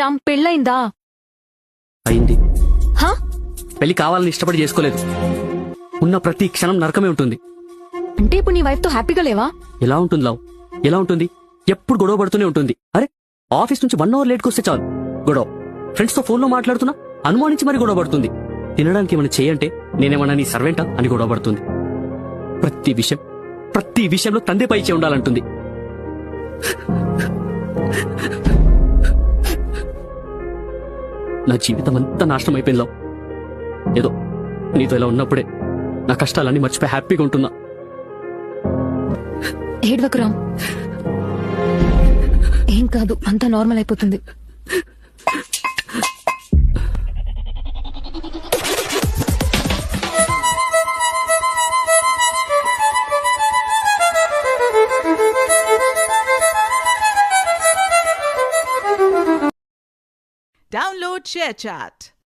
రామ్, పెళ్ళైందా? అయింది. హా? పెళ్లి కావాలని ఇష్టపడి చేసుకోలేదు. ఉన్న ప్రతి క్షణం నరకమే ఉంటుంది. అంటే ఇప్పుడు నీ వైఫ్ తో హ్యాపీగా లేవా? ఎలా ఉంటుంది లవ్? ఎలా ఉంటుంది? ఎప్పుడు గొడవ పడుతూనే ఉంటుంది. అరే, ఆఫీస్ నుంచి 1 అవర్ లేట్కి వస్తే చాలు గొడవ. ఫ్రెండ్స్ తో ఫోన్ లో మాట్లాడుతున్నా అనుమానించి మరి గొడవ పడుతుంది. తినడానికి ఏమైనా చేయంటే నేనేమన్నా నీ సర్వెంటా అని గొడవ పడుతుంది. ప్రతి విషయంలో తండ్రి పై ఇచ్చే ఉండాలంటుంది. నా జీవితం అంతా నాశనం అయిపోయింది లవ్. ఏదో నీతో ఇలా ఉన్నప్పుడే నా కష్టాలన్నీ మర్చిపోయి హ్యాపీగా ఉంటున్నా. ఏడ్వకు రామ్, ఏం కాదు, అంతా నార్మల్ అయిపోతుంది. Download ShareChat.